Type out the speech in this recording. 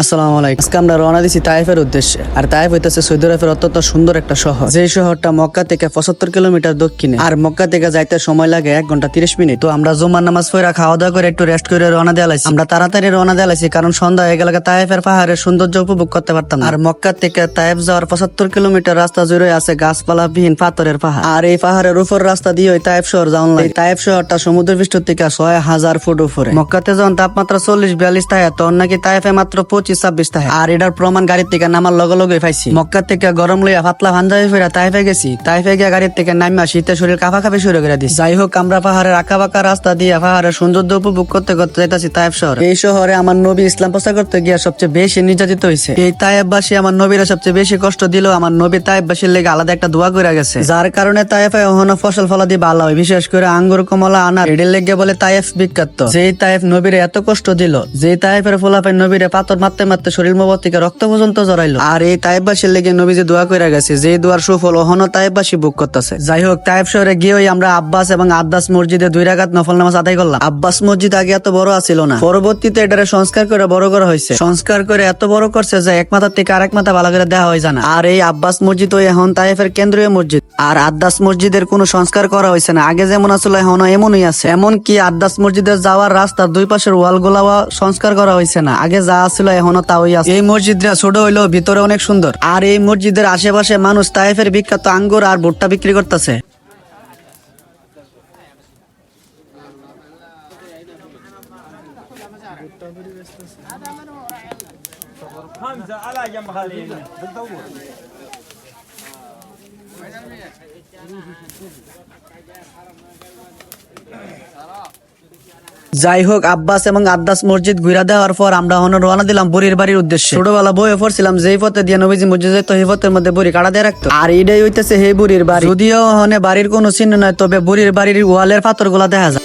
আসসালামু আলাইকুম। আজকে আমরা রওনা দিছি তায়েফের উদ্দেশ্যে। আর তায়েফ হইতেছে সৌদি আরবের অত্যন্ত সুন্দর একটা শহর, যে শহরটা মক্কা থেকে 75 কিলোমিটার দক্ষিণে। আর মক্কা থেকে যাইতে সময় লাগে 1 ঘন্টা 30 মিনিট। তো আমরা জুমার নামাজ পড়া খাওয়া দাওয়া করে একটু রেস্ট করে রওনা দেওয়া লাইছি। আমরা তাড়াতাড়ি রওনা দেওয়া লাইছি, কারণ সন্ধ্যা হয়ে গেলে তায়েফের পাহাড়ের সৌন্দর্য উপভোগ করতে পারতাম না। আর মক্কা থেকে তায়েফ যাওয়ার 75 কিলোমিটার রাস্তা জুড়ে আছে গাছপালা বিহীন পাথরের পাহাড়। আর এই পাহাড়ের উপর রাস্তা দিয়ে ওই তায়েফ শহর যাওয়া লাগে। তায়েফ শহরটা সমুদ্র পৃষ্ঠ থেকে 6000 ফুট উপরে। মক্কাতে যখন তাপমাত্রা 40-42 থাকে, তখন নাকি তায়েফে মাত্র 25-26 থাকে। আর এটার প্রমাণ গাড়ির থেকে নামার লগে লগে পাইছি। মক্কা থেকে গরম লইয়া পাতলা পাঞ্জাবি ফেরা তাইফে গেছি। তাইফে গিয়ে গাড়ির থেকে নামিয়া শীতে শরীর কাঁপাকাঁপি শুরু করে দিছি। যাই হোক, আমরা পাহাড়ের আঁকা বাঁকা রাস্তা দিয়ে পাহাড়ের সৌন্দর্য উপভোগ করতে করতে যাইতাছি তাইফ শহর। এই শহরে আমার নবী ইসলাম প্রচার করতে গিয়া সবচেয়ে বেশি নির্যাতিত হয়েছে। এই তাইফবাসী আমার নবীরা সবচেয়ে বেশি কষ্ট দিল। আমার নবী তাইফবাসীর লেগে আলাদা একটা দোয়া করে গেছে, যার কারণে তাইফে ওখানে ফসল ফলাদি ভালো হয়, বিশেষ করে আঙ্গুর, কমলা, আনার। এদের লেগে বলে তাইফ বিখ্যাত। যেই তাইফ নবীরে এত কষ্ট দিল, যেই তাইফের ফলাফাই নবীরে পাথর মারতে মারতে শরীর মবর থেকে রক্ত পর্যন্ত জড়াইলো। আর এই তাইফবাসীর লেগে নবী যে দোয়া করে গেছে, যে দোয়ার সুফল ওহনো তাইফবাসী বুক করতেছে। যাই হোক, তাইফ শহরে গিয়ে আমরা আব্বাস এবং আদ্দাস মসজিদে 2 রাকাত নফল নামাজ আদায় করলাম। আব্বাস মসজিদ আগে এত বড় আছিল না, পরবর্তীতে এটারে সংস্কার করে বড় করা হয়েছে। সংস্কার করে এত বড় করছে যে এক মাথা থেকে আরেক মাথা ভালো করে দেওয়া হয় জানা। আর এই আব্বাস মসজিদ ওই এখন তাইফের কেন্দ্রীয় মসজিদ। আর আদ্দাস মসজিদের কোনো সংস্কার করা হয়েছে না, আগে যেমন আসলে এখনো এমনই আছে। এমনকি আদ্দাস মসজিদের যাওয়ার রাস্তার 2 পাশের ওয়াল গুলাও সংস্কার করা হয়েছে না, আগে যা ছিল এখনো তাই আছে। এই মসজিদটা ছোট হইলেও ভিতরে অনেক সুন্দর। আর এই মসজিদের আশেপাশে মানুষ তাইফের বিখ্যাত আঙ্গুর আর ভুট্টা বিক্রি করতেছে। خمسة على جنب خلينا بتدور যাই হোক, আব্বাস এবং আদ্দাস মসজিদ ঘুরা দেওয়ার পর আমরা রওনা দিলাম বুড়ির বাড়ির উদ্দেশ্যে। ছোটবেলা বইয়ে পড়ছিলাম যেই পথে দিয়ে নবীজি মসজিদ যেত, সেই পথের মধ্যে বুড়ি কাটা দিয়ে রাখতো। আর এটাই হইতেছে হে বুড়ির বাড়ি। যদিও বাড়ির কোনো চিহ্ন নাই, তবে বুড়ির বাড়ির ওয়ালের পাথর গুলা দেখা যায়।